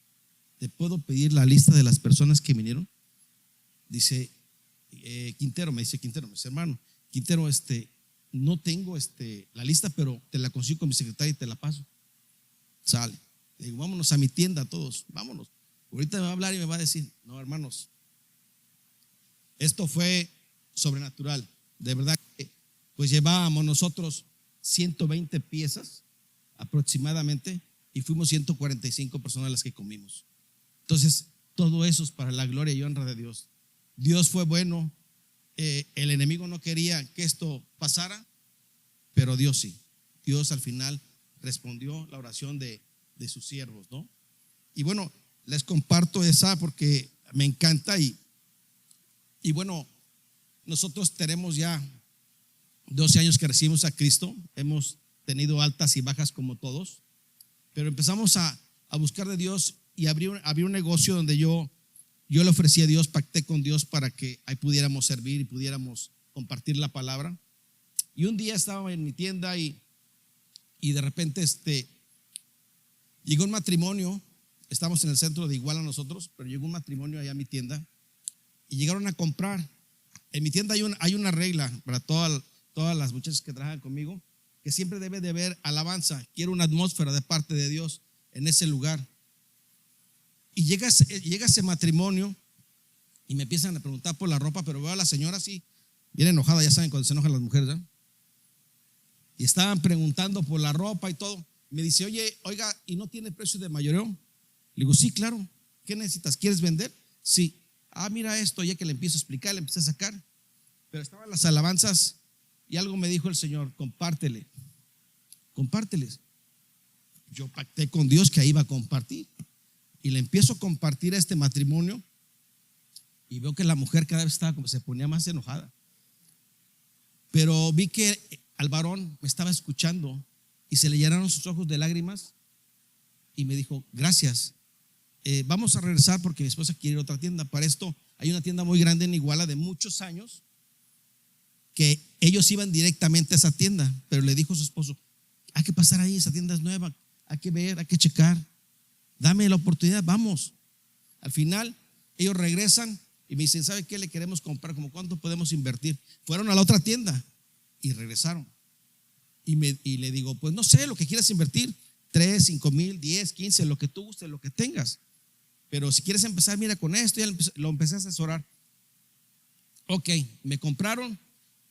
¿Te puedo pedir la lista de las personas que vinieron? Dice Quintero, me dice, hermano, Quintero, no tengo la lista, pero te la consigo con mi secretaria y te la paso. Sale. Le digo, vámonos a mi tienda todos, vámonos. Ahorita me va a hablar y me va a decir, no, hermanos, esto fue sobrenatural. De verdad que pues llevábamos nosotros 120 piezas aproximadamente y fuimos 145 personas las que comimos. Entonces, todo eso es para la gloria y honra de Dios. Dios fue bueno. El enemigo no quería que esto pasara, pero Dios sí. Dios al final respondió la oración de sus siervos, ¿no? Y bueno, les comparto esa porque me encanta y bueno, nosotros tenemos ya 12 años que recibimos a Cristo. Hemos tenido altas y bajas como todos, pero empezamos a buscar de Dios y abrí un negocio donde yo le ofrecí a Dios, pacté con Dios para que ahí pudiéramos servir y pudiéramos compartir la palabra. Y un día estaba en mi tienda y de repente llegó un matrimonio. Estamos en el centro de Iguala nosotros, pero llegó un matrimonio allá a mi tienda y llegaron a comprar. En mi tienda hay una regla para todas las muchachas que trabajan conmigo, que siempre debe de haber alabanza. Quiero una atmósfera de parte de Dios en ese lugar. Y llega ese matrimonio y me empiezan a preguntar por la ropa, pero veo a la señora así, bien enojada, ya saben cuando se enojan las mujeres, ¿verdad? Y estaban preguntando por la ropa y todo. Me dice, oiga, ¿y no tiene precio de mayoreo? Le digo, sí, claro. ¿Qué necesitas? ¿Quieres vender? Sí. Mira esto, ya que le empiezo a explicar, le empecé a sacar. Pero estaban las alabanzas y algo me dijo el Señor, compárteles. Yo pacté con Dios que ahí iba a compartir. Y le empiezo a compartir a este matrimonio y veo que la mujer cada vez se ponía más enojada. Pero vi que al varón me estaba escuchando y se le llenaron sus ojos de lágrimas y me dijo, gracias, vamos a regresar porque mi esposa quiere ir a otra tienda. Para esto hay una tienda muy grande en Iguala de muchos años que ellos iban directamente a esa tienda, pero le dijo a su esposo, hay que pasar ahí, esa tienda es nueva, hay que ver, hay que checar. Dame la oportunidad, vamos. Al final, ellos regresan y me dicen, ¿sabe qué le queremos comprar? ¿Cómo cuánto podemos invertir? Fueron a la otra tienda y regresaron. Y le digo, pues no sé, lo que quieras invertir, 3, 5 mil, 10, 15, lo que tú gustes, lo que tengas. Pero si quieres empezar, mira con esto, ya lo empecé a asesorar. Ok, me compraron,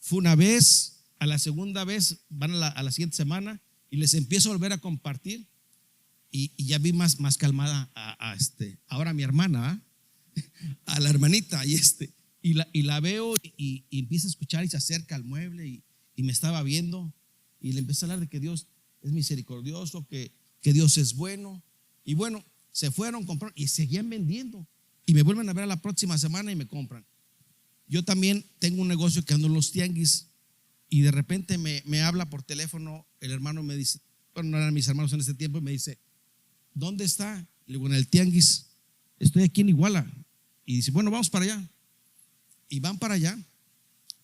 fue una vez, a la segunda vez, van a la siguiente semana y les empiezo a volver a compartir. Y ya vi más calmada ahora mi hermana, a la hermanita, y la veo y empieza a escuchar y se acerca al mueble y me estaba viendo y le empecé a hablar de que Dios es misericordioso, que Dios es bueno. Y bueno, se fueron, compraron y seguían vendiendo y me vuelven a ver a la próxima semana y me compran. Yo también tengo un negocio que ando en los tianguis y de repente me habla por teléfono el hermano, me dice, bueno, no eran mis hermanos en ese tiempo, y me dice, ¿dónde está? Le digo, en el tianguis. Estoy aquí en Iguala. Y dice, bueno, vamos para allá. Y van para allá.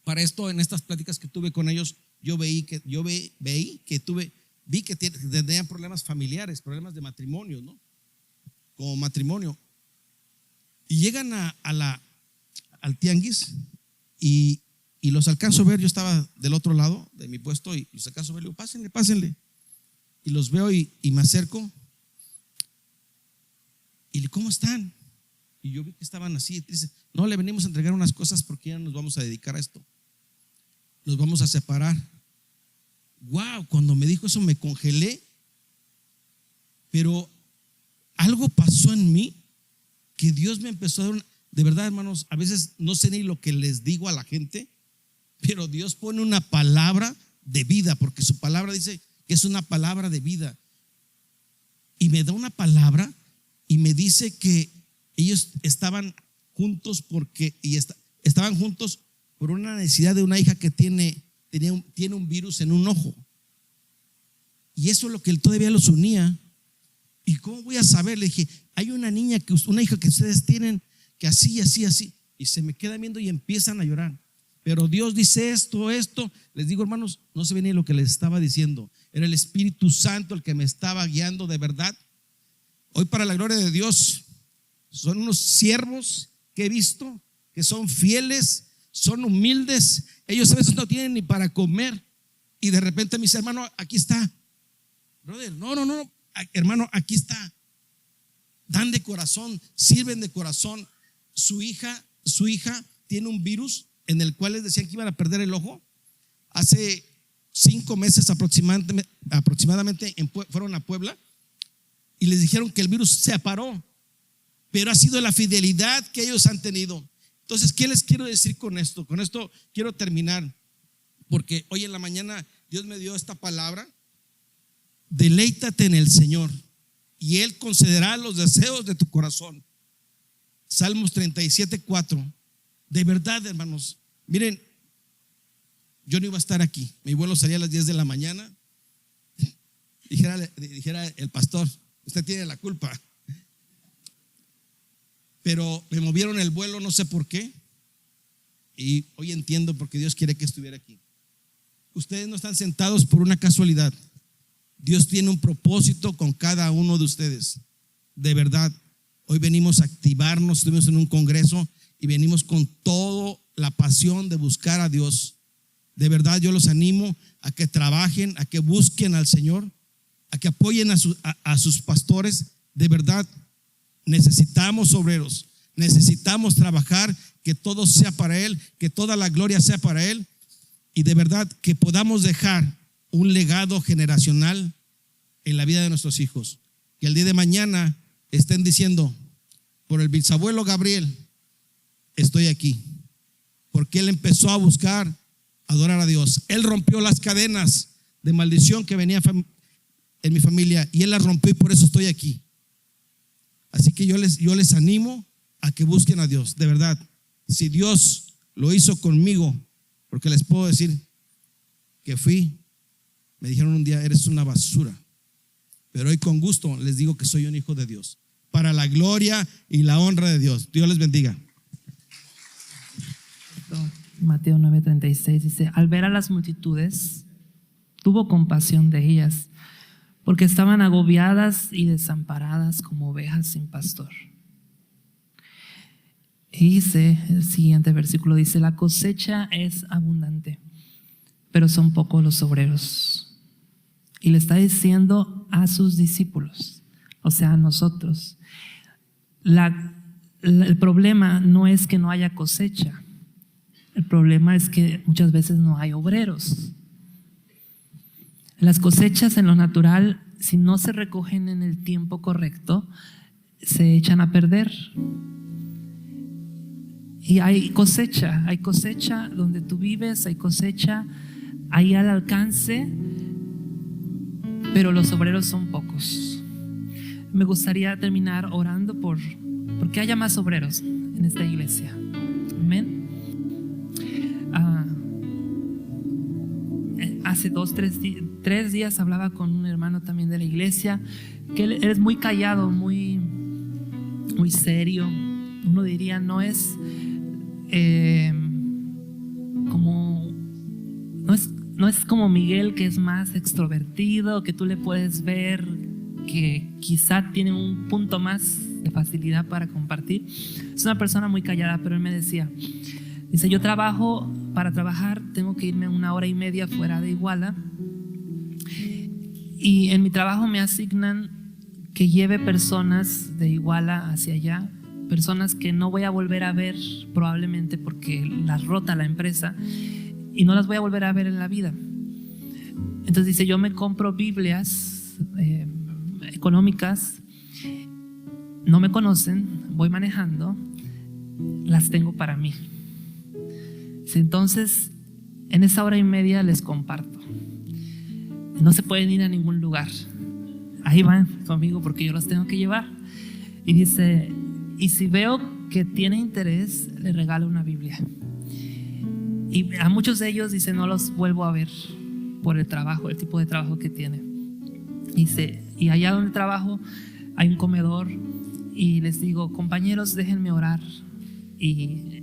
Para esto, en estas pláticas que tuve con ellos, vi que tenían problemas familiares, problemas de matrimonio, ¿no? Como matrimonio. Y llegan al tianguis y los alcanzo a ver. Yo estaba del otro lado de mi puesto y los alcanzo a ver. Le digo, pásenle. Y los veo y me acerco. ¿Y cómo están? Y yo vi que estaban así tristes. No, le venimos a entregar unas cosas porque ya nos vamos a dedicar a esto. Nos vamos a separar. Wow, cuando me dijo eso me congelé. Pero algo pasó en mí que Dios me empezó a dar de verdad, hermanos, a veces no sé ni lo que les digo a la gente, pero Dios pone una palabra de vida, porque su palabra dice que es una palabra de vida. Y me da una palabra y me dice que ellos estaban juntos estaban juntos por una necesidad de una hija que tiene un virus en un ojo. Y eso es lo que él todavía los unía. ¿Y cómo voy a saber? Le dije, hay una hija que ustedes tienen que así. Y se me quedan viendo y empiezan a llorar. Pero Dios dice esto. Les digo, hermanos, no se ve ni lo que les estaba diciendo. Era el Espíritu Santo el que me estaba guiando de verdad. Hoy, para la gloria de Dios, son unos siervos que he visto que son fieles, son humildes, ellos a veces no tienen ni para comer, y de repente me dice: hermano, aquí está. Brother, no, hermano, aquí está. Dan de corazón, sirven de corazón. Su hija tiene un virus en el cual les decían que iban a perder el ojo. Hace 5 meses aproximadamente fueron a Puebla y les dijeron que el virus se paró, pero ha sido la fidelidad que ellos han tenido. Entonces, ¿qué les quiero decir con esto? Con esto quiero terminar, porque hoy en la mañana Dios me dio esta palabra: deleítate en el Señor y Él concederá los deseos de tu corazón. Salmos 37:4. De verdad, hermanos, miren, yo no iba a estar aquí. Mi vuelo salía a las 10 de la mañana. Dijera el pastor: usted tiene la culpa. Pero me movieron el vuelo, no sé por qué. Y hoy entiendo por qué Dios quiere que estuviera aquí. Ustedes no están sentados por una casualidad. Dios tiene un propósito con cada uno de ustedes. De verdad, hoy venimos a activarnos. Estuvimos en un congreso y venimos con toda la pasión de buscar a Dios. De verdad, yo los animo a que trabajen, a que busquen al Señor, a que apoyen a sus pastores. De verdad, necesitamos obreros, necesitamos trabajar, que todo sea para Él, que toda la gloria sea para Él, y de verdad que podamos dejar un legado generacional en la vida de nuestros hijos. Que el día de mañana estén diciendo: por el bisabuelo Gabriel estoy aquí, porque él empezó a buscar adorar a Dios. Él rompió las cadenas de maldición que venía en mi familia, y él las rompió, y por eso estoy aquí. Así que yo les animo a que busquen a Dios. De verdad, si Dios lo hizo conmigo, porque les puedo decir que me dijeron un día: eres una basura, pero hoy con gusto les digo que soy un hijo de Dios, para la gloria y la honra de Dios. Dios les bendiga. Mateo 9:36 dice: al ver a las multitudes, tuvo compasión de ellas, porque estaban agobiadas y desamparadas como ovejas sin pastor. Y dice, el siguiente versículo dice: la cosecha es abundante, pero son pocos los obreros. Y le está diciendo a sus discípulos, o sea, a nosotros. El problema no es que no haya cosecha, el problema es que muchas veces no hay obreros. Las cosechas en lo natural, si no se recogen en el tiempo correcto, se echan a perder. Y hay cosecha donde tú vives, hay cosecha ahí al alcance, pero los obreros son pocos. Me gustaría terminar orando porque haya más obreros en esta iglesia. Amén. Hace 3 días hablaba con un hermano también de la iglesia, que él es muy callado, muy serio. Uno diría, no es como Miguel, que es más extrovertido, que tú le puedes ver que quizá tiene un punto más de facilidad para compartir. Es una persona muy callada, pero él me dice: yo para trabajar tengo que irme 1.5 horas fuera de Iguala, y en mi trabajo me asignan que lleve personas de Iguala hacia allá, personas que no voy a volver a ver probablemente, porque las rota la empresa y no las voy a volver a ver en la vida. Entonces dice: yo me compro Biblias económicas, no me conocen, voy manejando, las tengo para mí. Entonces, en esa 1.5 horas les comparto. No se pueden ir a ningún lugar, ahí van conmigo porque yo los tengo que llevar. Y dice: y si veo que tiene interés, le regalo una Biblia. Y a muchos de ellos, dice, no los vuelvo a ver por el trabajo, el tipo de trabajo que tiene. Dice: y allá donde trabajo hay un comedor, y les digo: compañeros, déjenme orar. Y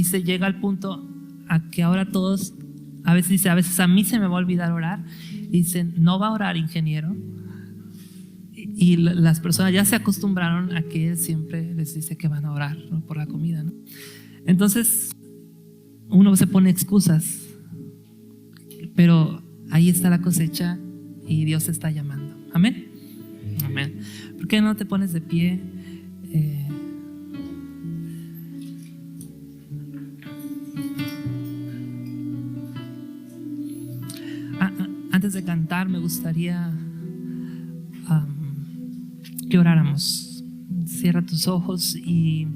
se llega al punto a que ahora todos, a veces a mí se me va a olvidar orar. Dicen: no va a orar, ingeniero. Y las personas ya se acostumbraron a que él siempre les dice que van a orar, ¿no?, por la comida, ¿no? Entonces, uno se pone excusas, pero ahí está la cosecha y Dios te está llamando. Amén. Amén. ¿Por qué no te pones de pie? Antes de cantar me gustaría que oráramos. Cierra tus ojos y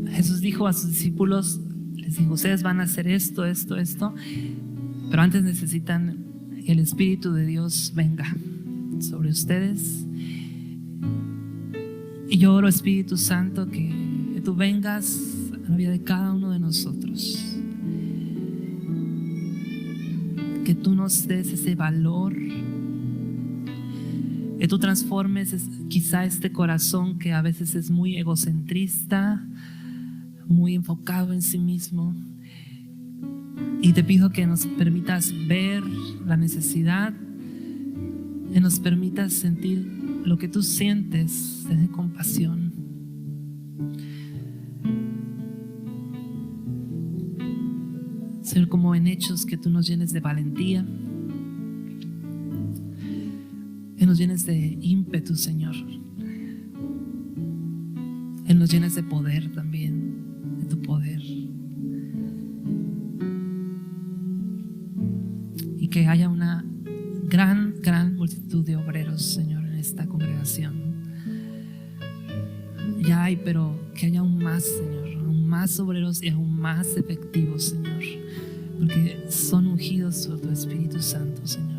Jesús dijo a sus discípulos, les dijo, ustedes van a hacer esto, pero antes necesitan que el Espíritu de Dios venga sobre ustedes. Y yo oro, Espíritu Santo, que tú vengas a la vida de cada uno de nosotros, que tú nos des ese valor, que tú transformes quizá este corazón que a veces es muy egocentrista, muy enfocado en sí mismo. Y te pido que nos permitas ver la necesidad, que nos permitas sentir lo que tú sientes desde compasión. Señor, como en Hechos, que tú nos llenes de valentía, que nos llenes de ímpetu, Señor, que nos llenes de poder también, de tu poder, y que haya una gran multitud de obreros, Señor, en esta congregación. Ya hay, pero que haya aún más, Señor, aún más obreros y aún más efectivos, Señor, porque son ungidos por tu Espíritu Santo, Señor.